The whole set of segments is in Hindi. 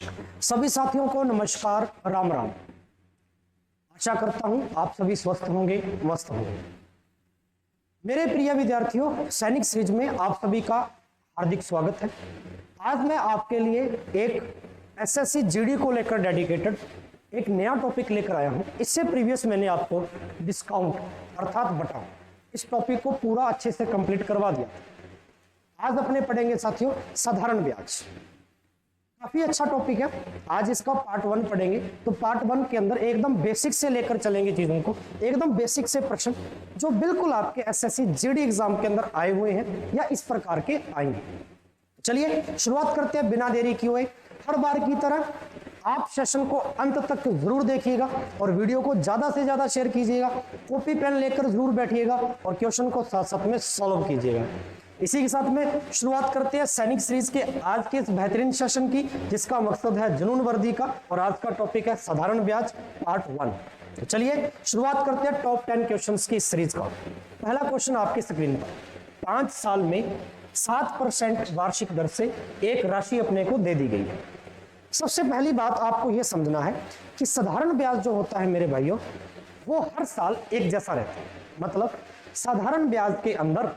सभी साथियों को नमस्कार, राम राम। आशा करता हूं आप सभी स्वस्थ होंगे, मस्त होंगे। मेरे प्रिय विद्यार्थियों, सैनिक सीरीज में आप सभी का हार्दिक स्वागत है। आज मैं आपके लिए एक एसएससी जीडी को लेकर डेडिकेटेड एक नया टॉपिक लेकर आया हूं। इससे प्रीवियस मैंने आपको डिस्काउंट अर्थात बटा इस टॉपिक को पूरा अच्छे से कंप्लीट करवा दिया। आज अपने पढ़ेंगे साथियों साधारण ब्याज। काफी अच्छा टॉपिक है। आज इसका पार्ट 1 पढ़ेंगे। तो पार्ट 1 के अंदर एकदम बेसिक से लेकर चलेंगे चीजों को, एकदम बेसिक से प्रश्न जो बिल्कुल आपके एसएससी जीडी एग्जाम के अंदर आए हुए हैं या इस प्रकार के आएंगे। चलिए शुरुआत करते हैं बिना देरी किए हुए। हर बार की तरह आप सेशन को अंत तक जरूर देखिएगा और वीडियो को ज्यादा से ज्यादा शेयर कीजिएगा। कॉपी पेन लेकर जरूर बैठिएगा और क्वेश्चन को साथ साथ में सॉल्व कीजिएगा। इसी के साथ में शुरुआत करते हैं सैनिक सीरीज के आज के इस बेहतरीन सेशन की, जिसका मकसद है जुनून वर्दी का, और आज का टॉपिक है साधारण ब्याज पार्ट 1। तो चलिए शुरुआत करते हैं टॉप 10 क्वेश्चंस की सीरीज का। पहला क्वेश्चन आपकी स्क्रीन पर, 5 साल में 7% वार्षिक दर से एक राशि अपने को दे दी गई है। सबसे पहली बात आपको यह समझना है कि साधारण ब्याज जो होता है मेरे भाइयों, वो हर साल एक जैसा रहता है। मतलब साधारण ब्याज के अंदर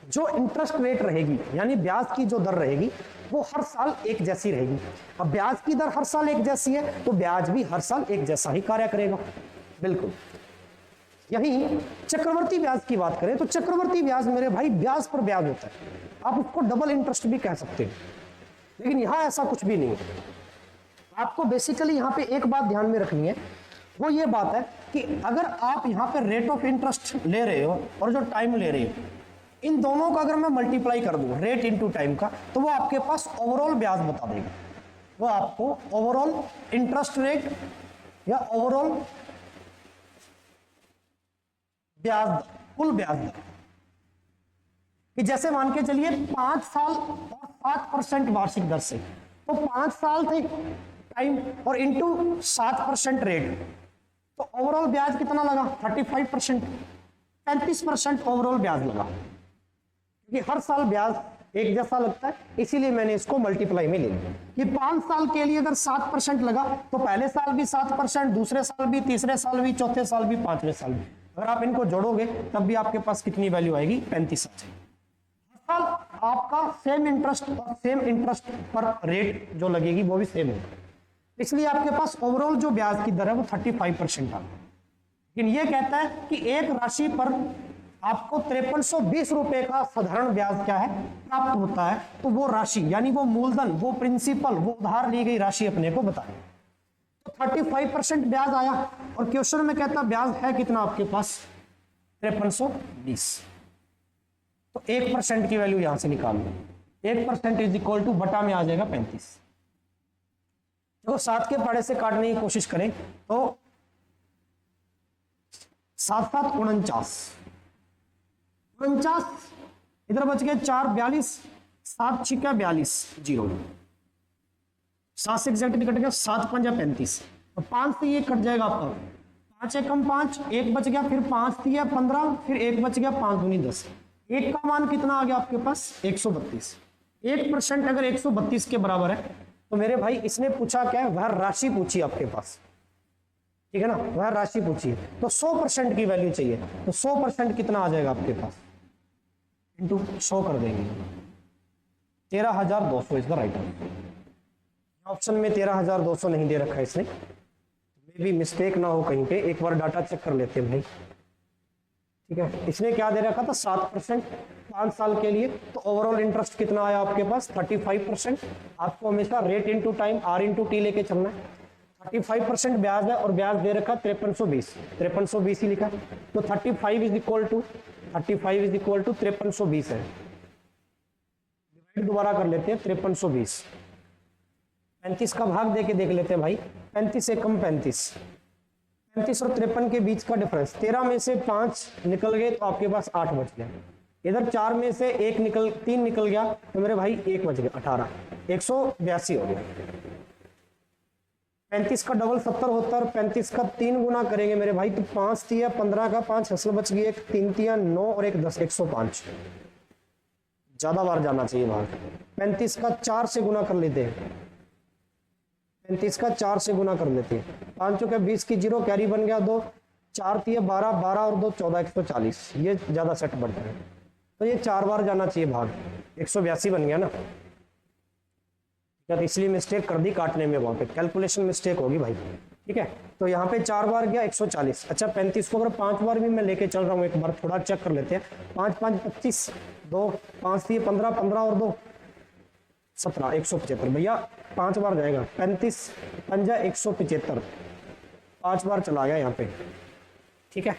जो इंटरेस्ट रेट रहेगी, यानी ब्याज की जो दर रहेगी, वो हर साल एक जैसी रहेगी। अब ब्याज की दर हर साल एक जैसी है तो ब्याज भी हर साल एक जैसा ही कार्य करेगा। बिल्कुल। यही चक्रवर्ती ब्याज की बात करें तो चक्रवर्ती ब्याज मेरे भाई ब्याज पर ब्याज होता है। आप उसको डबल इंटरेस्ट भी कह सकते हैं, लेकिन यहां ऐसा कुछ भी नहीं है। आपको बेसिकली यहां पे एक बात ध्यान में रखनी है, वो ये बात है कि अगर आप यहां पे रेट ऑफ इंटरेस्ट ले रहे हो और जो टाइम ले रहे हो, इन दोनों का अगर मैं मल्टीप्लाई कर दूं रेट इनटू टाइम का, तो वो आपके पास ओवरऑल ब्याज बता देगा। वो आपको ओवरऑल इंटरेस्ट रेट या ओवरऑल ब्याज दर, कुल ब्याज दर, कि जैसे मान के चलिए 5 साल और 7% वार्षिक दर से, तो 5 साल थे टाइम और इंटू 7% रेट, तो ओवरऑल ब्याज कितना लगा? 35%, 35% ओवरऑल ब्याज लगा। क्योंकि हर साल ब्याज एक जैसा लगता है, इसीलिए मैंने इसको मल्टीप्लाई में ले लिया कि 5 साल के लिए अगर 7% लगा तो पहले साल भी 7%, दूसरे साल भी, तीसरे साल भी, चौथे साल भी, पांचवें साल भी। अगर आप इनको जोड़ोगे तब भी आपके पास कितनी वैल्यू आएगी? 35 आ जाएगी। आपका सेम इंटरेस्ट और सेम इंटरेस्ट पर रेट जो लगेगी वो भी सेम होगा, इसलिए आपके पास ओवरऑल जो ब्याज की दर है वो 35% आ गई। लेकिन ये कहता है कि एक राशि पर आपको 5320 रुपए का साधारण ब्याज क्या है प्राप्त होता है, तो वो राशि यानी वो मूलधन, वो प्रिंसिपल, वो उधार ली गई राशि अपने को बताए। तो 35% ब्याज आया और क्वेश्चन में कहता ब्याज है कितना आपके पास? 5320। तो 1% की वैल्यू यहां से निकाल लो। 1% इज इक्वल टू बटा में आ जाएगा 35। देखो 7 के पाड़े से काटने की कोशिश करें तो 7 7 49, 49 इधर बच गए 4 42, 7 6 42, 0, 7 से एग्जैक्ट कट गया, 7 5 35, और 5 से ये कट जाएगा आपका 5 एकम 5, 1 बच गया, फिर 5 दिया 15, फिर 1 बच गया, 5 दूनी 10। 1 का मान कितना आ गया आपके पास? 132। 1% अगर 132 के बराबर है तो मेरे भाई इसने पूछा क्या है? वह राशि पूछी आपके पास, ठीक है ना, वह राशि पूछी है। तो 100% की वैल्यू चाहिए, तो 100% कितना आ जाएगा आपके पास? इंटू 100 कर देंगे, 13,200 is the right answer. Option में 13,200 नहीं दे रखा है इसने, मे भी मिस्टेक ना हो कहीं पे, एक बार डाटा चेक कर लेते हैं भाई। ठीक है, इसने क्या दे रखा था? 7% 5 साल के लिए। तो ओवरऑल इंटरेस्ट कितना आया आपके पास? 35%। आपको हमेशा rate into time, or into T लेके चलना है। 35% ब्याज है और ब्याज दे रखा 5320, 5320 ही लिखा। तो 35 इज इक्वल टू 5320 है। डिवाइड दोबारा कर लेते हैं, 5320 35 का भाग देके देख लेते हैं भाई। 35 एकम 35, 35 और 53 के बीच का डिफरेंस, 13 में से 5 निकल गए तो आपके पास 8 बच गया। इधर 4 में से 3 निकल गया तो मेरे भाई 1 बच गया, 18, 182 हो गया। 35 का डबल 70 होता है और 35 का 3 गुना करेंगे मेरे भाई तो 5 तिया 15 का 5 हसल बच गई, 1 3 तिया 9 और 1 10, 105। ज्यादा बार जाना चाहिए बाहर। 35 का 4 से गुना कर लेते हैं, 35 का 4 से गुना कर देते हैं, 5 चौके 20 की 0, कैरी बन गया 2, 4 3 12, 12 और 2 14, 140, ये ज्यादा सेट बढ़ता है तो ये 4 बार जाना चाहिए भाग, 182 बन गया ना, तो इसलिए मिस्टेक कर दी काटने में, वहां पे कैलकुलेशन मिस्टेक होगी भाई, ठीक है। तो यहाँ पे 4 बार गया 140। अच्छा 35 को अगर 5 बार भी मैं लेके चल रहा हूँ, एक बार थोड़ा चेक कर लेते हैं, 5 5 25, 2 5 3 15, 15 और 2 17, 175 भैया 5 बार जाएगा, 35 पंजा 175, 5 बार चला गया यहाँ पे, ठीक है।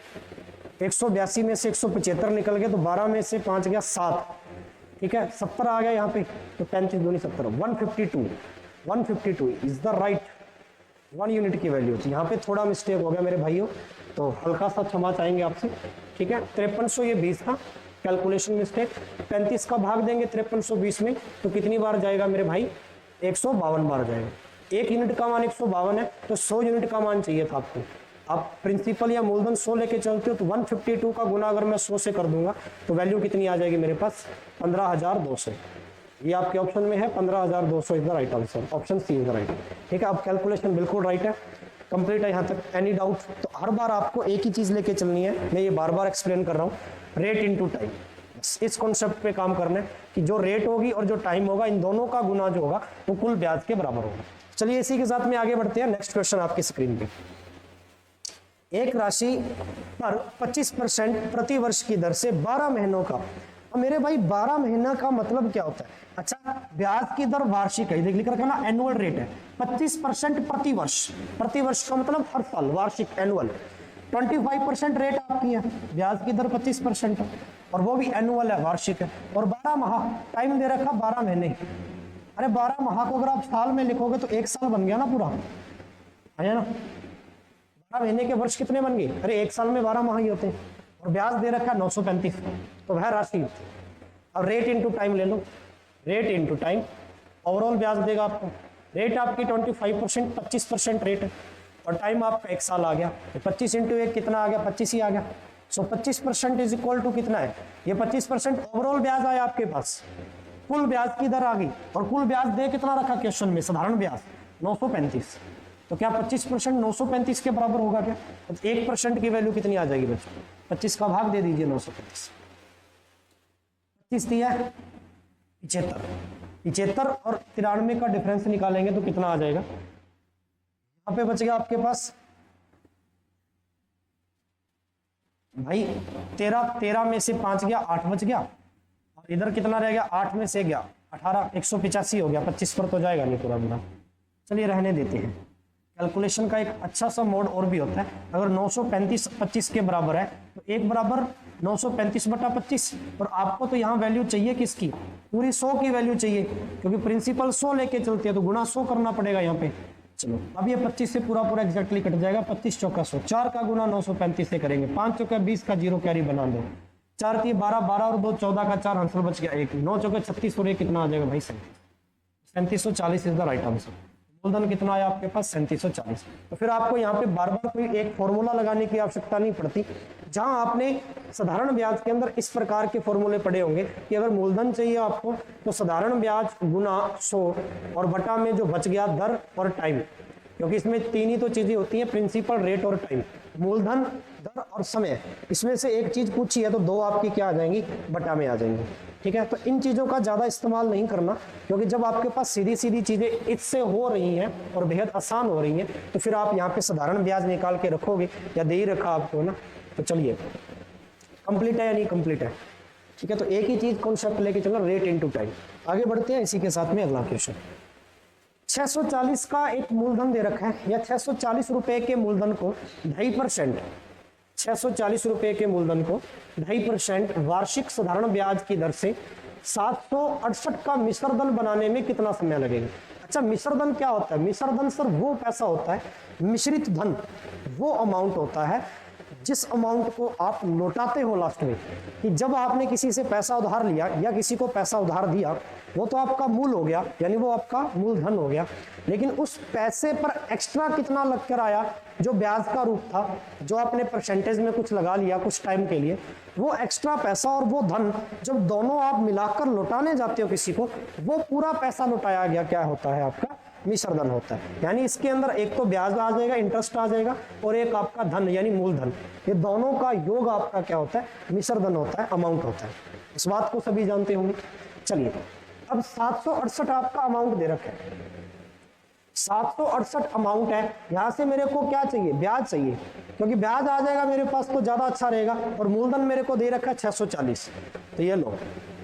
182 में से 175 निकल गया तो 12 में से 5 गया 7, ठीक है। 70 आ गया यहाँ पे, तो 35 दूनी 70, 152 इज द राइट 1 यूनिट की वैल्यू थी। यहाँ पे थोड़ा मिस्टेक हो गया मेरे भाइयों, तो हल्का सा क्षमा चाहेंगे आपसे, ठीक है। 5300 ये 20 था, कैलकुलेशन मिस्टेक। 35 का भाग देंगे 5320 में तो कितनी बार जाएगा मेरे भाई, 152 बार जाएगा। 1 यूनिट का मान 152 है, तो 100 यूनिट का मान चाहिए था आपको। आप प्रिंसिपल या मूलधन 100 लेके चलते हो तो 152 का गुना अगर मैं 100 से कर दूंगा तो वैल्यू कितनी आ जाएगी मेरे पास, 15200। ये आपके ऑप्शन में है 15200 is the right answer, option C is the right, ठीक है। अब कैलकुलेशन बिल्कुल राइट है, कंप्लीट है यहाँ तक। Any doubt? तो हर बार आपको एक ही चीज लेके चलनी है, मैं ये बार बार एक्सप्लेन कर रहा हूँ, रेट इनटू टाइम। इस कॉन्सेप्ट पे काम करना है कि जो रेट होगी और जो टाइम होगा, इन दोनों का गुना जो होगा वो कुल ब्याज के बराबर होगा। चलिए इसी के साथ में आगे बढ़ते हैं। नेक्स्ट क्वेश्चन आपकी स्क्रीन पे, एक राशि पर 25% प्रति वर्ष की दर से 12 महीनों का, अब मेरे भाई 12 महीना का मतलब क्या होता है? अच्छा ब्याज की दर वार्षिक है, लिख रखा ना, एनुअल रेट है, 25% प्रति वर्ष, प्रति वर्ष का मतलब हर साल, वार्षिक एनुअल। 25% रेट आपकी है, ब्याज की दर 25% है, और वो भी एनुअल है, वार्षिक है, और 12 माह टाइम दे रखा, 12 महीने। अरे 12 माह को अगर आप साल में लिखोगे तो 1 साल बन गया ना पूरा, है ना। 12 महीने के वर्ष कितने बन गए? अरे 1 साल में 12 माह ही होते हैं, और ब्याज दे रखा 935, तो वह राशि। अब रेट इनटू टाइम ले लो, रेट इनटू टाइम, ओवरऑल ब्याज देगा आपको। रेट आपकी 25%, 25% रेट है, और टाइम आपका 1 साल आ गया, तो 25 इंटू 1 कितना आ गया? 25 ही आ गया। सो 25% इज इक्वल टू कितना है? ये 25% ओवरऑल ब्याज आया आपके पास, कुल ब्याज की दर आ गई, और कुल ब्याज दे कितना रखा क्वेश्चन में? साधारण ब्याज 935। तो क्या 25% 935 के बराबर होगा क्या? तो 1% की वैल्यू कितनी आ जाएगी बच्चों? 25 का भाग दे दीजिए 935, 25 दिया 75 और 93 का डिफरेंस निकालेंगे तो कितना आ जाएगा? यहाँ पे बच गया आपके पास भाई 13 में से 5 गया, 8 बच गया, और इधर कितना रह गया? 8 में से गया 18, 185 हो गया। 25 पर तो जाएगा नहीं पूरा पूरा, चलिए रहने देते हैं। कैलकुलेशन का एक अच्छा सा मोड और भी होता है, अगर 935 25 के बराबर है तो 1 बराबर 935/25, और आपको तो यहाँ वैल्यू चाहिए किसकी? पूरी 100 की वैल्यू चाहिए, क्योंकि प्रिंसिपल 100 लेके चलते हैं तो गुना 100 करना पड़ेगा यहाँ पे। चलो अब ये 25 से पूरा पूरा एग्जैक्टली कट जाएगा, 25 चौका 100, 4 का गुना 935 से करेंगे, 5 चौका 20 का 0 कैरी बना दो, 4 3 12, 12 और 2 14 का 4 आंसर बच गया 1, 9 चौके 36 और ये कितना आ जाएगा भाई? 3740 इज द राइट आंसर। मूलधन कितना आया आपके पास? 3740। तो फिर आपको यहाँ पे बार बार कोई एक फॉर्मूला लगाने की आवश्यकता नहीं पड़ती। जहां आपने साधारण ब्याज के अंदर इस प्रकार के फॉर्मूले पढ़े होंगे कि अगर मूलधन चाहिए आपको तो साधारण ब्याज गुना 100 और बटा में जो बच गया दर और टाइम, क्योंकि इसमें 3 ही तो चीजें होती हैं, प्रिंसिपल, रेट और टाइम, मूलधन, दर और समय। इसमें से एक चीज पूछी है तो 2 आपकी क्या आ जाएंगी? बटा में आ जाएंगी, ठीक है। तो इन चीजों का ज्यादा इस्तेमाल नहीं करना, क्योंकि जब आपके पास सीधी सीधी चीजें इससे हो रही हैं और बेहद आसान हो रही हैं तो फिर आप यहाँ पे साधारण ब्याज निकाल के रखोगे, या दे ही रखा आपको ना। तो चलिए कंप्लीट है या नहीं कंप्लीट है? ठीक है, तो एक ही चीज कॉन्सेप्ट लेके चलना, रेट इनटू टाइम। आगे बढ़ते हैं इसी के साथ में अगला क्वेश्चन। 640 का एक मूलधन दे रखा है, या 640 रुपए के मूलधन को 2.5%, 640 रुपए के मूलधन को 2.5% वार्षिक साधारण ब्याज की दर से 768 का मिश्रधन बनाने में कितना समय लगेगा? अच्छा मिश्रधन क्या होता है? मिश्रधन सर वो पैसा होता है, मिश्रित धन वो अमाउंट होता है जिस अमाउंट को आप लौटाते हो लास्ट में, कि जब आपने किसी से पैसा उधार लिया या किसी को पैसा उधार दिया, वो तो आपका मूल हो गया, यानी वो आपका मूलधन हो गया, लेकिन उस पैसे पर एक्स्ट्रा कितना लग कर आया जो ब्याज का रूप था, जो आपने परसेंटेज में कुछ लगा लिया कुछ टाइम के लिए, वो एक्स्ट्रा पैसा और वो धन जब दोनों आप मिलाकर लौटाने जाते हो किसी को, वो पूरा पैसा लौटाया गया क्या होता है? आपका मिश्र धन होता है। यानी इसके अंदर एक तो ब्याज आ जाएगा, इंटरेस्ट आ जाएगा, और एक आपका धन यानी मूलधन, ये दोनों का योग आपका क्या होता है, मिश्र धन होता है, अमाउंट होता है। इस बात को सभी जानते होंगे। चलिए अब 768 आपका अमाउंट दे रखा है, 768 अमाउंट है। यहां से मेरे को क्या चाहिए, ब्याज चाहिए, क्योंकि ब्याज आ जाएगा मेरे पास तो ज्यादा अच्छा रहेगा। और मूलधन मेरे को दे रखा है 640, तो ये लो,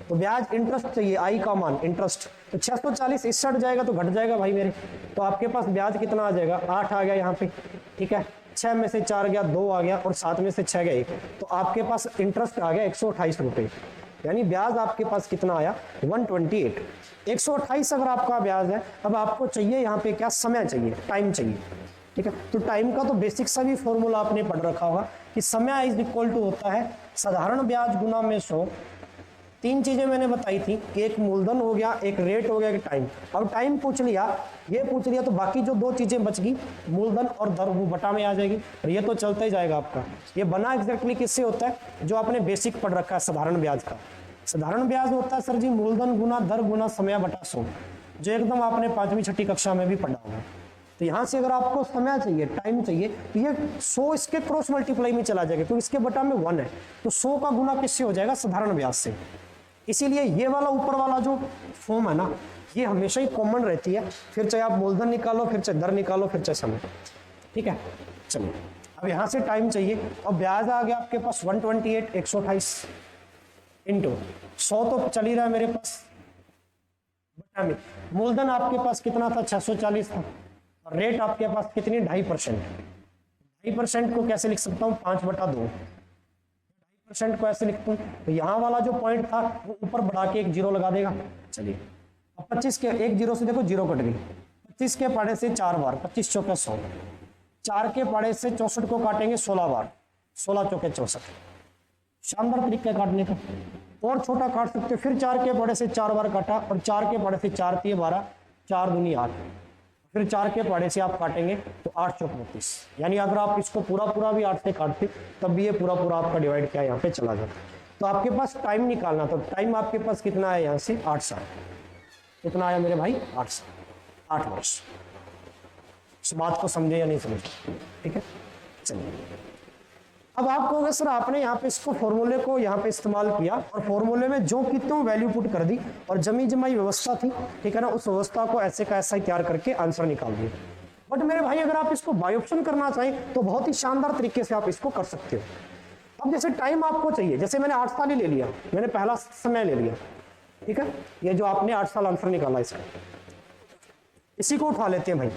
तो ब्याज इंटरेस्ट चाहिए, आई का मान इंटरेस्ट, तो 640 इस हट जाएगा तो घट जाएगा भाई मेरे, तो आपके पास ब्याज कितना आ जाएगा, 8 आ गया यहाँ पे, ठीक है। 6 में से 4 गया, 2 आ गया, और 7 में से 6 गया 1, तो आपके पास इंटरेस्ट आ गया 128 रुपए। यानी ब्याज आपके पास कितना आया, 128, 128 अगर आपका ब्याज है। अब आपको चाहिए यहाँ पे क्या, समय चाहिए, टाइम चाहिए, ठीक है। तो टाइम का तो बेसिक सा भी फॉर्मूला आपने पढ़ रखा होगा कि समय इज इक्वल टू होता है साधारण ब्याज गुना में 100। तीन चीजें मैंने बताई थी, एक मूलधन हो गया, एक रेट हो गया, एक टाइम। अब टाइम पूछ लिया, ये पूछ लिया, तो बाकी जो दो चीजें बच गई, मूलधन और दर, वो बटा में आ जाएगी, और ये तो चलता ही जाएगा आपका। ये बना एग्जैक्टली किससे होता है, जो आपने बेसिक पढ़ रखा है साधारण ब्याज का। साधारण ब्याज होता है सर जी मूलधन गुना दर गुना समय बटा 100, जो एकदम आपने 5वीं 6ठी कक्षा में भी पढ़ा होगा। तो यहाँ से अगर आपको समय चाहिए, टाइम चाहिए, तो ये 100 इसके क्रॉस मल्टीप्लाई में चला जाएगा, क्योंकि इसके बटा में 1 है, तो 100 का गुना किससे हो जाएगा, साधारण ब्याज से। इसीलिए ये वाला ऊपर वाला जो फॉर्म है ना, ये हमेशा ही कॉमन रहती है, फिर चाहे आप मूलधन निकालो, फिर चाहे दर निकालो, फिर चाहे समय, ठीक है। चलिए अब यहाँ से टाइम चाहिए, और ब्याज आ गया आपके पास 128, 128 इंटू 100 तो चल ही रहा है मेरे पास, बटा में मूलधन आपके पास कितना था, 640 था, और रेट आपके पास कितनी, 2.5%। 2.5% को कैसे लिख सकता हूँ, 5/2, 2.5% को ऐसे लिखता हूँ, तो यहाँ वाला जो पॉइंट था वो ऊपर बढ़ा के एक जीरो लगा देगा। चलिए अब 25 के एक जीरो से देखो जीरो कट गई, 25 के पाड़े से 4 बार, 25 चौके 100, 4 के पाड़े से 64 को काटेंगे 16 बार, 16 चौके 64, शानदार तरीका काटने का। और छोटा काट सकते, फिर 4 के पाड़े से 4 बार काटा, और 4 के पाड़े से 4 3 12, 4 दूनी 8, फिर 4 के पाड़े से आप काटेंगे तो 8 चौक 32। यानी अगर आप इसको पूरा पूरा भी 8 से काटते तब भी ये पूरा पूरा आपका डिवाइड क्या यहाँ पे चला जाता। तो आपके पास टाइम निकालना, तो टाइम आपके पास कितना है, यहाँ से 8 साल, कितना आया मेरे भाई, 8 साल, 8 वर्ष। इस बात को समझे या नहीं समझे, ठीक है। चलिए अब आप कहोगे सर आपने यहाँ पे इसको फॉर्मूले को यहाँ पे इस्तेमाल किया, और फॉर्मूले में जो की त्यों वैल्यू पुट कर दी, और जमी जमाई व्यवस्था थी, ठीक है ना, उस व्यवस्था को ऐसे का ऐसा ही तैयार करके आंसर निकाल दिया। बट मेरे भाई अगर आप इसको बाय ऑप्शन करना चाहें तो बहुत ही शानदार तरीके से आप इसको कर सकते हो। अब जैसे टाइम आपको चाहिए, जैसे मैंने 8 साल ही ले लिया, मैंने पहला समय ले लिया, ठीक है, ये जो आपने 8 साल आंसर निकाला इसका, इसी को उठा लेते हैं भाई।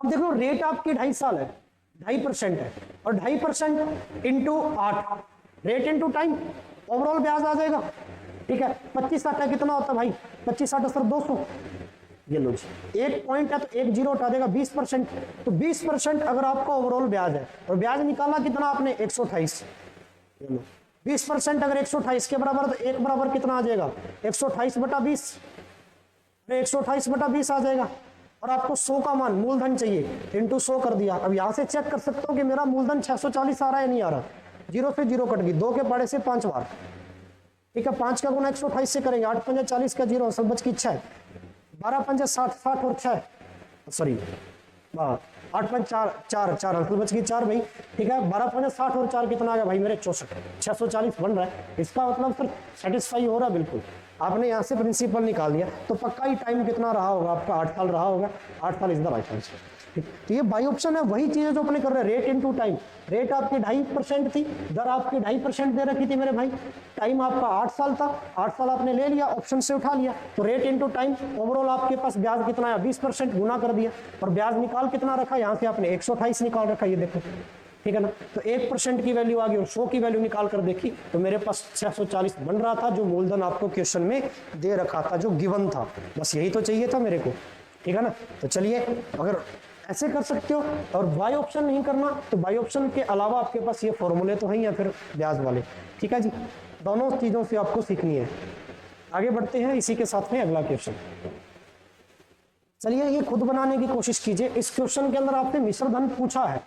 अब देखो रेट आपकी 2.5 साल है, 2.5% है, और 2.5% into 8, rate into time, overall ब्याज आ जाएगा, ठीक है। 25/8 कितना होता है भाई, 25/8 सर 200, ये लो जी, एक पॉइंट है तो एक जीरो हटा देगा, 20%, तो 20% अगर आपका ओवरऑल ब्याज है, और ब्याज निकाला कितना आपने, 128, ये लो 20% अगर 128 के बराबर, तो एक बराबर कितना आ जाएगा, 128/20, 128/20 आ जाएगा। और आपको 100 का मान मूलधन चाहिए, इंटू 100 कर दिया। अब यहां से चेक कर सकता हूं कि मेरा मूलधन 640 आ रहा है, नहीं आ रहा, जीरो से जीरो कट गई, 2 के पाड़े से 5 बार, ठीक है। 5 का गुना 128 से करेंगे, 8 पंजे 40 का जीरो, सब बच की 6, 12 पंजे 60, 60 और 6, सॉरी 8 पंजे 4, 4 अंक बच गई 4 भाई, ठीक है। 12 पंजे 60 और 4 कितना आ गया भाई मेरे, 64, 640 बन रहा है। इसका मतलब सर सेटिस्फाई हो रहा है, बिल्कुल। आपने यहाँ से प्रिंसिपल निकाल दिया, तो पक्का ही टाइम कितना रहा होगा आपका, 8 साल रहा होगा, 8 साल इज द राइट आंसर। तो ये बाई ऑप्शन है, वही चीजें जो अपने कर रहे हैं, रेट इनटू टाइम। रेट आपकी 2.5% थी, दर आपकी 2.5% दे रखी थी मेरे भाई, टाइम आपका 8 साल था, 8 साल आपने ले लिया, ऑप्शन से उठा लिया, तो रेट इनटू टाइम, ओवरऑल आपके पास ब्याज कितना है, 20% गुना कर दिया, और ब्याज निकाल कितना रखा, यहाँ से आपने 128 निकाल रखा, ये देखो, ठीक है ना। तो 1% की वैल्यू आ गई, और 100 की वैल्यू निकाल कर देखी तो मेरे पास 640 बन रहा था, जो मूलधन आपको क्वेश्चन में दे रखा था, जो गिवन था। बस यही तो चाहिए था मेरे को, ठीक है ना। तो चलिए अगर ऐसे कर सकते हो, और बाय ऑप्शन नहीं करना तो बाय ऑप्शन के अलावा आपके पास ये फॉर्मूले तो हैं, या फिर ब्याज वाले, ठीक है जी। दोनों चीजों से आपको सीखनी है। आगे बढ़ते हैं इसी के साथ में अगला क्वेश्चन। चलिए ये खुद बनाने की कोशिश कीजिए। इस क्वेश्चन के अंदर आपने मिश्र धन पूछा है,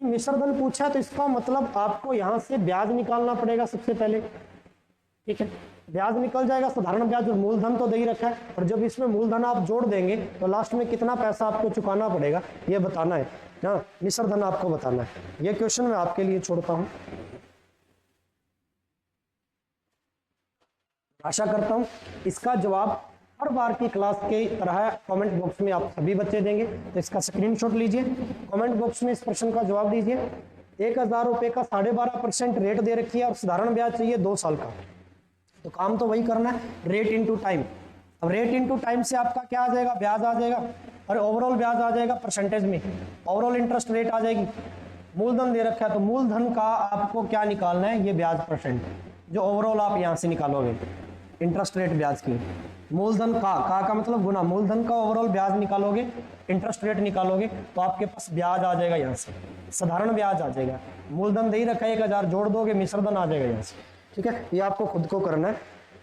मिश्र धन पूछा है, तो इसका मतलब आपको यहां से ब्याज निकालना पड़ेगा सबसे पहले, ठीक है। ब्याज निकल जाएगा, साधारण ब्याज और मूलधन तो दे ही रखा है, और जब इसमें मूलधन आप जोड़ देंगे तो लास्ट में कितना पैसा आपको चुकाना पड़ेगा ये बताना है ना, मिश्र धन आपको बताना है। ये क्वेश्चन मैं आपके लिए छोड़ता हूं। आशा करता हूं इसका जवाब हर बार की क्लास के तरह कमेंट बॉक्स में आप सभी बच्चे देंगे, तो इसका स्क्रीनशॉट लीजिए, कमेंट बॉक्स में इस प्रश्न का जवाब दीजिए। 1000 रुपए का 12.5% रेट दे रखी है और साधारण ब्याज चाहिए 2 साल का, तो काम तो वही करना है, रेट इनटू टाइम। अब रेट इनटू टाइम से आपका क्या आ जाएगा, ब्याज आ जाएगा, और ओवरऑल ब्याज आ जाएगा परसेंटेज में, ओवरऑल इंटरेस्ट रेट आ जाएगी। मूलधन दे रखा है तो मूलधन का आपको क्या निकालना है, ये ब्याज परसेंट जो ओवरऑल आप यहां से निकालोगे, इंटरेस्ट रेट ब्याज की, मूलधन का मतलब गुना, मूलधन का ओवरऑल ब्याज निकालोगे, इंटरेस्ट रेट निकालोगे, तो आपके पास ब्याज आ जाएगा यहाँ से, साधारण ब्याज आ जाएगा। मूलधन दे ही रखा है 1000, जोड़ दोगे मिश्रधन आ जाएगा यहाँ से, ठीक है। ये आपको खुद को करना है,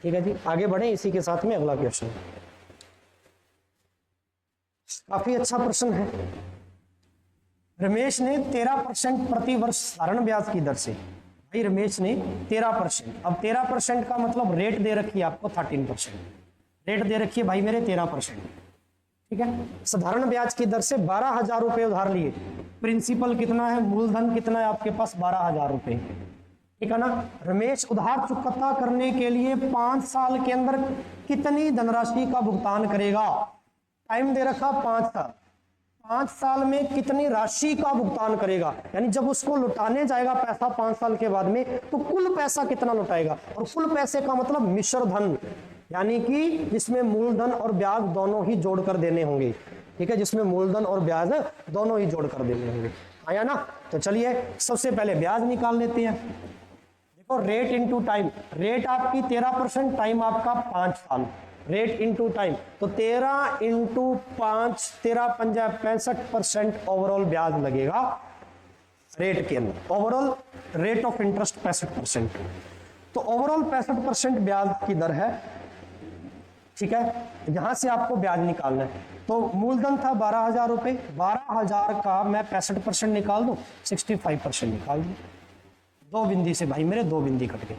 ठीक है जी। आगे बढ़े इसी के साथ में अगला क्वेश्चन, काफी अच्छा प्रश्न है। रमेश ने 13% प्रति वर्ष साधारण ब्याज की दर से, भाई रमेश ने 13%, अब 13% का मतलब रेट दे रखी है आपको 13%, रेट दे रखी है भाई मेरे 13%, ठीक है। साधारण ब्याज की दर से 12,000 रुपए उधार लिए, प्रिंसिपल कितना है, मूलधन कितना है आपके पास 12,000 रुपए, ठीक है ना। रमेश उधार चुकता करने के लिए 5 साल के अंदर कितनी धनराशि का भुगतान करेगा, टाइम दे रखा 5 साल, 5 साल में कितनी राशि का भुगतान करेगा, यानी जब उसको लुटाने जाएगा पैसा 5 साल के बाद में तो कुल पैसा कितना लुटाएगा, और कुल पैसे का मतलब मिश्र धन, यानी कि जिसमें मूलधन और ब्याज दोनों ही जोड़कर देने होंगे, ठीक है, जिसमें मूलधन और ब्याज दोनों ही जोड़कर देने होंगे, आया ना। तो चलिए सबसे पहले ब्याज निकाल लेते हैं। देखो रेट इनटू टाइम, रेट आपकी 13%, टाइम आपका 5 साल, रेट इनटू टाइम, तो 13 इंटू 5, 13 पंजा 65% ओवरऑल ब्याज लगेगा रेट के अंदर, ओवरऑल रेट ऑफ इंटरेस्ट 65%, तो ओवरऑल 65% ब्याज की दर है, ठीक है। यहां से आपको ब्याज निकालना है, तो मूलधन था 12,000 रुपए, 12,000 का मैं 65% निकाल दूं, 65% निकाल दूं, 2 बिंदी से भाई मेरे 2 बिंदी कट गए,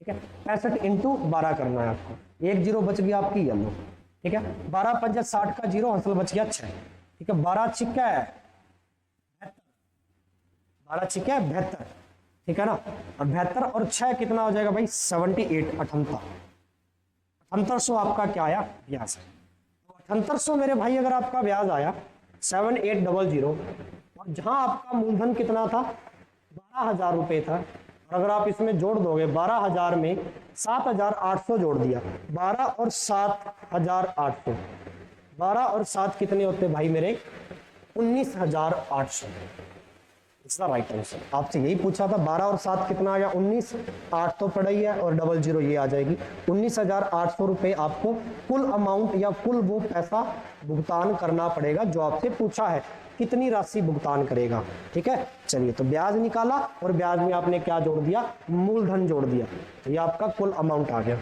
ठीक है। 65 इंटू 12 करना है आपको, 1 जीरो बच गया आपकी येलो, ठीक है। 12 पंजा 60 का जीरो, हंसल बच गया 6, ठीक है। 12 छिक्का है 72, 12 छिक्का है 72, ठीक है ना। और 72 और 6 कितना हो जाएगा भाई 78, 7800 आपका क्या आया ब्याज, 7800 मेरे भाई अगर आपका ब्याज आया 7800, और जहां आपका मूलधन कितना था 12,000 रुपए था, और अगर आप इसमें जोड़ दोगे 12,000 में 7,800 जोड़ दिया, 12 और 7,800, 12 और 7 कितने होते भाई मेरे 19,800, इसका राइट आंसर। आपसे यही पूछा था 12 और 7 कितना आ गया 19, 8 तो पड़ा ही है और 00 ये आ जाएगी, 19,800 रुपए आपको कुल अमाउंट या कुल वो पैसा भुगतान करना पड़ेगा जो आपसे पूछा है, कितनी राशि भुगतान करेगा, ठीक है। चलिए तो ब्याज निकाला और ब्याज में आपने क्या जोड़ दिया, मूलधन जोड़ दिया, तो ये आपका कुल अमाउंट आ गया।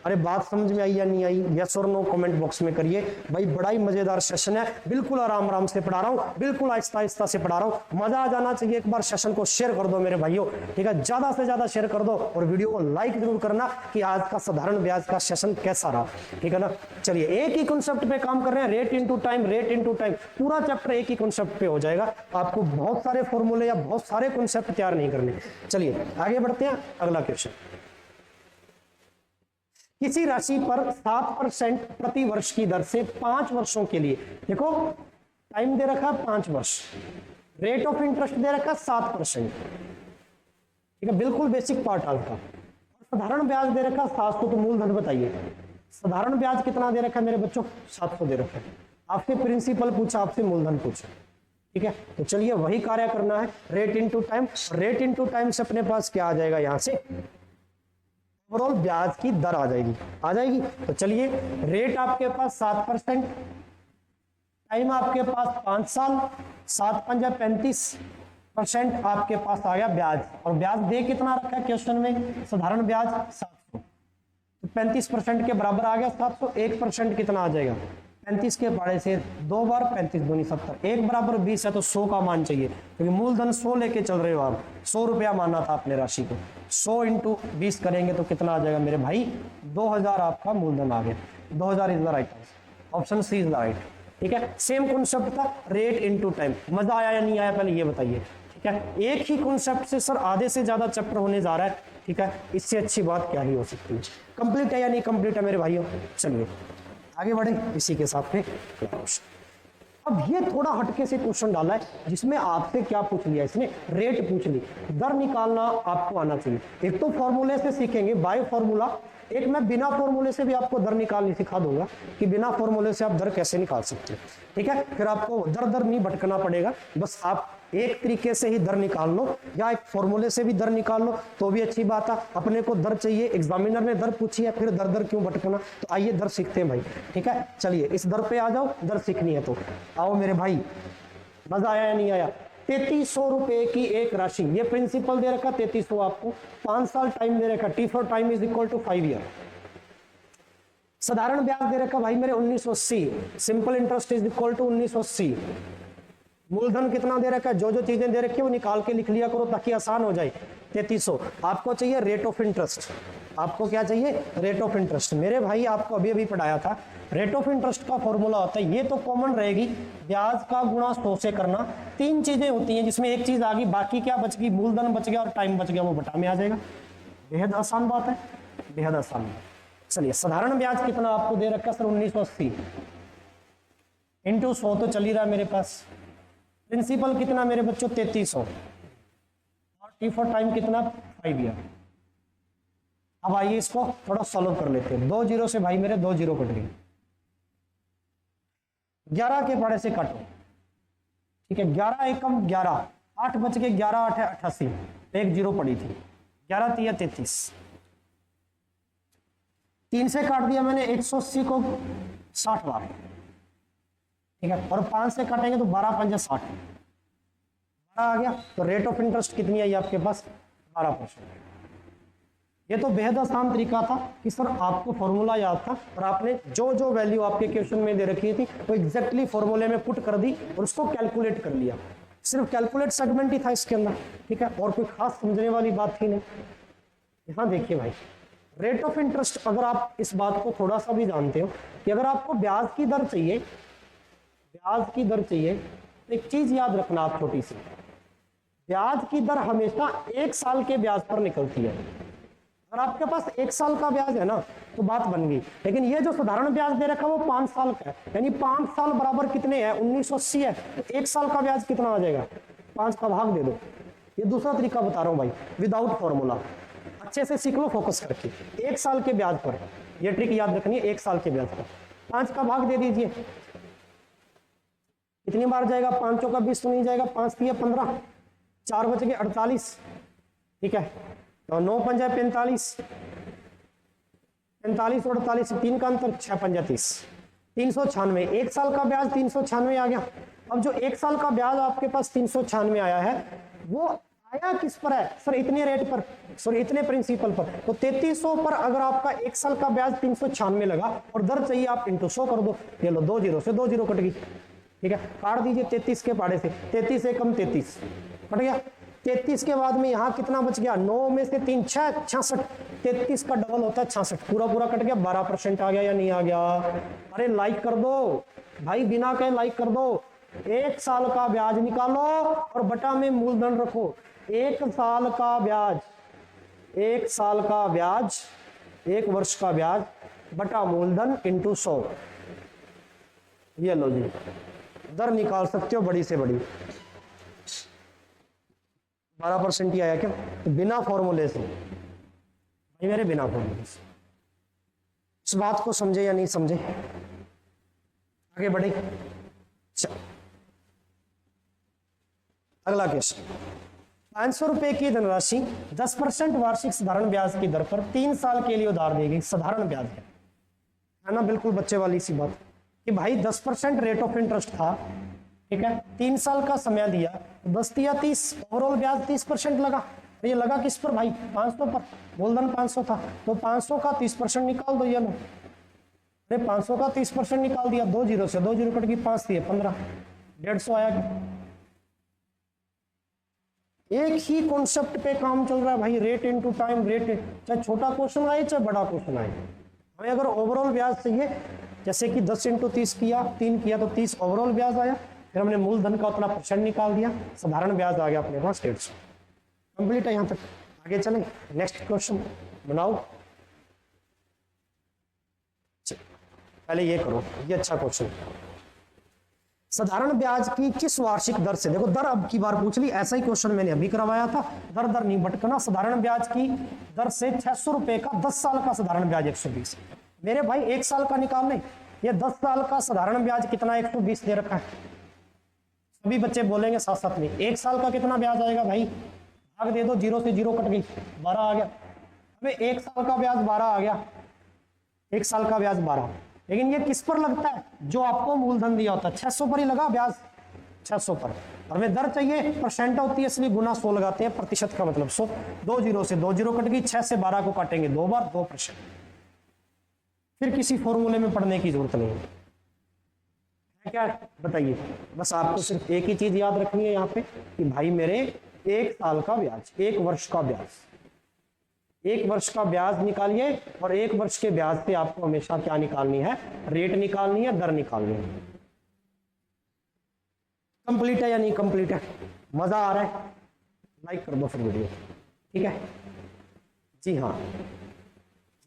अरे बात समझ में आई या नहीं आई, यस और नो कमेंट बॉक्स में करिए भाई। बड़ा ही मजेदार सेशन है, बिल्कुल आराम आराम से पढ़ा रहा हूँ, बिल्कुल आहिस्ता आहिस्ता से पढ़ा रहा हूँ, मजा आ जाना चाहिए। एक बार सेशन को शेयर कर दो मेरे भाइयों, ठीक है, ज्यादा से ज्यादा शेयर कर दो, और वीडियो को लाइक जरूर करना कि आज का साधारण ब्याज का सेशन कैसा रहा, ठीक है ना। चलिए एक ही कॉन्सेप्ट पे काम कर रहे हैं, rate into time, rate into time, पूरा चैप्टर एक ही कॉन्सेप्ट पे हो जाएगा, आपको बहुत सारे फॉर्मूले या बहुत सारे कॉन्सेप्ट तैयार नहीं करने। चलिए आगे बढ़ते हैं, अगला क्वेश्चन। किसी राशि पर 7% प्रति वर्ष की दर से 5 वर्षों के लिए, देखो टाइम दे रखा 5 वर्ष, रेट ऑफ इंटरेस्ट दे रखा 7%, ठीक है, बिल्कुल बेसिक पार्ट आज का। साधारण ब्याज दे रखा 700, तो मूलधन बताइए साधारण ब्याज कितना दे रखा है मेरे बच्चों 700 दे रखा है, आपसे प्रिंसिपल पूछा, आपसे मूलधन पूछा, ठीक है। तो चलिए वही कार्य करना है, rate into time, rate into time से अपने पास क्या आ जाएगा, यहां से ओवरऑल ब्याज की दर आ जाएगी। तो चलिए रेट आपके पास 7%, टाइम आपके पास 5 साल, 7 पंजा 35% आपके पास आ गया ब्याज, और ब्याज दे कितना रखा है क्वेश्चन में, साधारण ब्याज 700, तो 35% के बराबर आ गया 700, 1% कितना आ जाएगा 35 के पहाड़े से 2 बार 35 दूनी 70, 1 बराबर 20 है तो 100 का मान चाहिए, क्योंकि मूलधन 100 लेके चल रहे हो आप, 100 रुपया माना था अपने राशि को, 100 इंटू 20 करेंगे तो कितना आ जाएगा मेरे भाई, 2000 आपका मूलधन आ गया। 2000 is the right answer, option C is the right. ठीक है, सेम कॉन्सेप्ट था, रेट इनटू टाइम। मजा आया या नहीं आया पहले ये बताइए। ठीक है, एक ही कॉन्सेप्ट से सर आधे से ज्यादा चैप्टर होने जा रहा है। ठीक है, इससे अच्छी बात क्या ही हो सकती है। कंप्लीट है या नहीं कंप्लीट है मेरे भाइयों? चलिए आगे बढ़े इसी के साथ में। अब ये थोड़ा हटके से क्वेश्चन डाला है जिसमें आपसे क्या पूछ लिया, इसने रेट पूछ ली, दर निकालना आपको आना चाहिए। एक तो फॉर्मूले से सीखेंगे बाय फॉर्मूला, एक मैं बिना फॉर्मूले से भी आपको दर निकालनी सिखा दूंगा कि बिना फॉर्मूले से आप दर कैसे निकाल सकते हैं। ठीक है, फिर आपको दर दर नहीं भटकना पड़ेगा, बस आप एक तरीके से ही दर निकाल लो या एक फॉर्मूले से भी दर निकाल लो तो भी अच्छी बात है। अपने को दर चाहिए, एग्जामिनर ने दर पूछी है, फिर दर दर क्यों भटकना। तो आइए दर सीखते हैं भाई। ठीक है, चलिए इस दर पे आ जाओ, दर सीखनी है तो आओ मेरे भाई। मजा आया या नहीं आया? 3300 रुपए की एक राशि, ये प्रिंसिपल दे रखा 3300 आपको, 5 साल टाइम दे रखा, T for time is equal to 5 year. साधारण ब्याज दे रखा भाई मेरे 1980, simple interest is equal to 1980। मूलधन कितना दे रखा है, जो जो चीजें दे रखी है वो निकाल के लिख लिया करो ताकि आसान हो जाए। 3300। आपको चाहिए रेट ऑफ इंटरेस्ट, आपको क्या चाहिए? Rate of interest. मेरे भाई आपको अभी अभी पढ़ाया था, रेट ऑफ इंटरेस्ट का फॉर्मूला होता है, ये तो कॉमन रहेगी, ब्याज का गुणा 100 से करना। 3 चीजें होती हैं जिसमें एक चीज आ गई, बाकी क्या बच गई? मूलधन बच गया और टाइम बच गया, वो बटा में आ जाएगा। बेहद आसान बात है, बेहद आसान बात। चलिए साधारण ब्याज कितना आपको दे रखा सर? 1980 इंटू 100 तो चल ही रहा है मेरे पास। प्रिंसिपल कितना मेरे बच्चों? 3300 और टी फॉर टाइम कितना? 5 ईयर। अब आइए इसको थोड़ा सॉल्व कर लेते हैं। 2 जीरो से भाई मेरे 2 जीरो कट गए, 11 के पहाड़े से काटो। ठीक है, 11 एकम 11, 8 बच के 11 8 है 88, एक जीरो पड़ी थी, 11 3 33, 3 से काट दिया मैंने 180 को 60 बार। ठीक है, और 5 से काटेंगे तो 12 5 60, 12 आ गया। तो रेट ऑफ इंटरेस्ट कितनी आई आपके पास? 12%। ये तो बेहद आसान तरीका था कि सर आपको फॉर्मूला याद था और आपने जो जो वैल्यू आपके क्वेश्चन में दे रखी थी वो एग्जैक्टली फॉर्मूले में पुट कर दी और उसको कैलकुलेट कर लिया। सिर्फ कैलकुलेट सेगमेंट ही था इसके अंदर। ठीक है, और कोई खास समझने वाली बात थी नहीं। यहाँ देखिए भाई, रेट ऑफ इंटरेस्ट, अगर आप इस बात को थोड़ा सा भी जानते हो कि अगर आपको ब्याज की दर चाहिए, ब्याज की दर चाहिए तो एक चीज याद रखना आप छोटी सी, ब्याज की दर हमेशा 1 साल के ब्याज पर निकलती है। अगर आपके पास 1 साल का ब्याज है ना तो बात बन गई, लेकिन ये जो साधारण ब्याज दे रखा है वो 5 साल का है, यानी 5 साल बराबर कितने हैं? 1980 है, तो 1 साल का ब्याज कितना आ जाएगा? 5 का भाग दे दो। ये दूसरा तरीका बता रहा हूं भाई, विदाउट फॉर्मूला, अच्छे से सीख लो फोकस करके। 1 साल के ब्याज पर, यह ट्रिक याद रखनी है, 1 साल के ब्याज पर 5 का भाग दे दीजिए। कितनी बार जाएगा? 5 का 20 तो नहीं जाएगा, 5 3 15, 4 बच गए 48। ठीक है, तो 9 पंजा 45, 45 और 48 3 का अंतर, 6 पंजा 30, 396। 1 साल का ब्याज 396 आ गया। अब जो 1 साल का ब्याज आपके पास 396 आया है वो आया किस पर है सर? इतने रेट पर, सॉरी इतने प्रिंसिपल पर। तो 3300 पर अगर आपका 1 साल का ब्याज 396 लगा और दर चाहिए आप इंटू 100 कर दो। ये लो 2 जीरो से 2 जीरो कट गई। ठीक है, काट दीजिए 33 के पहाड़े से, 33 से कम 33 कट गया। 33 के बाद में यहाँ कितना बच गया? 9 में से 3 6 66, 33 का डबल होता है 66, पूरा पूरा कट गया। 12% आ गया या नहीं आ गया? अरे लाइक कर दो भाई, बिना कहे लाइक कर दो। 1 साल का ब्याज निकालो और बटा में मूलधन रखो। 1 साल का ब्याज, 1 साल का ब्याज, 1 वर्ष का ब्याज बटा मूलधन इंटू 100। ये लो जी, दर निकाल सकते हो बड़ी से बड़ी। 12% ही आया क्या? तो बिना फॉर्मूले से भाई मेरे, बिना फॉर्मूले से। इस बात को समझे या नहीं समझे? आगे बढ़े। अगला क्वेश्चन, 500 रुपए की धनराशि 10% वार्षिक साधारण ब्याज की दर पर 3 साल के लिए उधार दी गई। साधारण ब्याज है ना, बिल्कुल बच्चे वाली सी बात कि भाई 10% रेट ऑफ इंटरेस्ट था। ठीक है, 3 साल का समय दिया, 10 या 30, ओवरऑल ब्याज 30% लगा। तो ये लगा किस पर भाई? 500 पर। मूलधन 500 था तो 500 का 30% निकाल दो। ये लो अरे 500 का 30% निकाल दिया, 2 जीरो से 2 जीरो कट गई, 5 दिए 15, 150 आया। एक ही कॉन्सेप्ट पे काम चल रहा है भाई, रेट इनटू टाइम, रेट, चाहे छोटा क्वेश्चन आए चाहे बड़ा क्वेश्चन आए। हमें अगर ओवरऑल ब्याज चाहिए, जैसे कि 10 × 30 किया, 3 किया तो 30 ओवरऑल ब्याज आया, फिर हमने मूलधन का उतना परसेंट निकाल दिया, साधारण ब्याज आ गया अपने पास 150। कंप्लीट है यहाँ तक, आगे चलें, नेक्स्ट क्वेश्चन बनाओ। पहले ये करो, ये अच्छा क्वेश्चन। साधारण ब्याज की किस वार्षिक दर से, देखो दर अब की बार पूछ ली, ऐसा ही क्वेश्चन मैंने अभी करवाया था, दर दर नहीं भटकना। साधारण ब्याज की दर से 600 रुपए का 10 साल का साधारण ब्याज 120। मेरे भाई 1 साल का निकाल लें, ये 10 साल का साधारण ब्याज कितना 120 दे रखा है। सभी बच्चे बोलेंगे साथ साथ में, 1 साल का कितना ब्याज आएगा भाई, भाग दे दो, 0 से 0 कट गई, 12 आ गया। हमें 1 साल का ब्याज 12 आ गया, 1 साल का ब्याज 12। लेकिन ये किस पर लगता है, जो आपको मूलधन दिया होता है, 600 पर ही लगा ब्याज, 600 पर। और हमें दर चाहिए, परसेंट होती है इसलिए गुना 100 लगाते हैं, प्रतिशत का मतलब 100। 2 जीरो से 2 जीरो कट गई, 6 से 12 को काटेंगे 2 बार, 2%। फिर किसी फॉर्मूले में पढ़ने की जरूरत नहीं है, क्या बताइए, बस आपको सिर्फ एक ही चीज याद रखनी है यहाँ पे कि भाई मेरे 1 साल का ब्याज, 1 वर्ष का ब्याज, 1 वर्ष का ब्याज निकालिए, और 1 वर्ष के ब्याज से आपको हमेशा क्या निकालनी है, रेट निकालनी है, दर निकालनी है। कंप्लीट है या नहीं कंप्लीट है, मजा आ रहा है, लाइक कर दो फिर वीडियो, ठीक है जी। हाँ,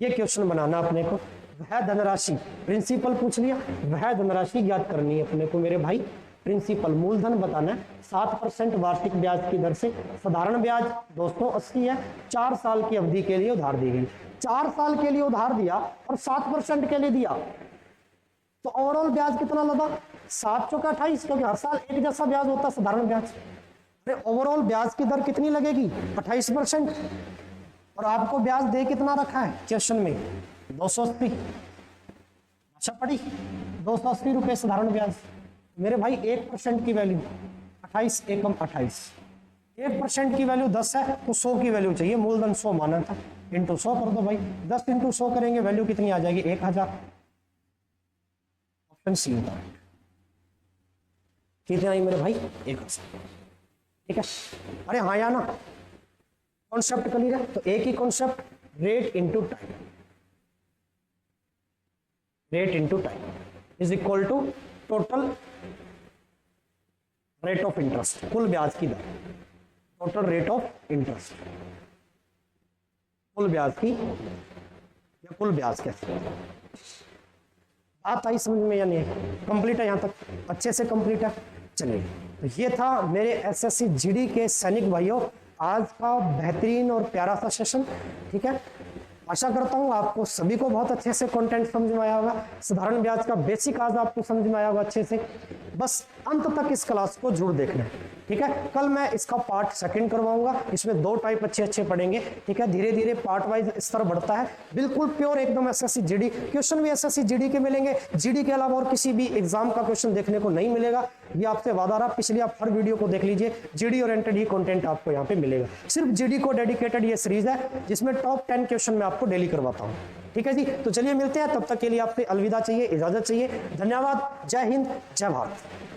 ये क्वेश्चन बनाना अपने को, वह धनराशि, प्रिंसिपल पूछ लिया, वह धनराशि ज्ञात करनी है अपने को मेरे भाई। प्रिंसिपल मूलधन बताना है, 7% वार्षिक ब्याज की दर से। साधारण ब्याज 280 है, 4 साल की अवधि के लिए उधार दी गई। 4 साल के लिए उधार दिया और 7% के लिए दिया, तो ओवरऑल ब्याज कितना लगा, 7 × 28, क्योंकि हर साल एक जैसा ब्याज होता है साधारण ब्याज। ओवरऑल ब्याज की दर कितनी लगेगी, 28%। और आपको ब्याज दे कितना रखा है क्वेश्चन में, 280। अच्छा पड़ी, 280 रुपए साधारण ब्याज। मेरे भाई 1% की वैल्यू 28, एकम 28, 1% की वैल्यू 10 है, तो 100 की वैल्यू चाहिए, मूलधन 100 माना था, इंटू 100 कर दो भाई, 10 × 100 करेंगे, वैल्यू कितनी आ जाएगी, 1000। ऑप्शन सी होता है, कितनी आई मेरे भाई, 1000, ठीक है। अरे हाँ या ना, कॉन्सेप्ट क्लियर है, तो एक ही concept, rate into time, rate into time is equal to total rate of interest, कुल ब्याज की दर, टोटल रेट ऑफ इंटरेस्ट, कुल ब्याज की या कुल ब्याज कैसे, बात आई समझ में या नहीं, कंप्लीट है यहाँ तक, अच्छे से कंप्लीट है। चलिए, तो ये था मेरे एसएससी जीडी के सैनिक भाइयों आज का बेहतरीन और प्यारा सा सेशन, ठीक है। आशा करता हूँ आपको सभी को बहुत अच्छे से कंटेंट समझ में आया होगा, साधारण ब्याज का बेसिक आज आपको समझ में आया होगा अच्छे से। बस अंत तक इस क्लास को जरूर देखना, ठीक है। कल मैं इसका पार्ट 2 करवाऊंगा, इसमें 2 टाइप अच्छे पढ़ेंगे, ठीक है। धीरे धीरे पार्ट वाइज स्तर बढ़ता है, बिल्कुल प्योर एकदम एसएससी जीडी क्वेश्चन भी एसएससी जीडी के मिलेंगे, जीडी के अलावा और किसी भी एग्जाम का क्वेश्चन देखने को नहीं मिलेगा, ये आपसे वादा रहा। पिछले आप हर वीडियो को देख लीजिए, जीडी ओरिएंटेड ही कंटेंट आपको यहाँ पे मिलेगा, सिर्फ जीडी को डेडिकेटेड ये सीरीज है जिसमें टॉप 10 क्वेश्चन मैं आपको डेली करवाता हूँ, ठीक है जी। तो चलिए मिलते हैं, तब तक के लिए आपसे अलविदा चाहिए, इजाजत चाहिए, धन्यवाद, जय हिंद, जय भारत।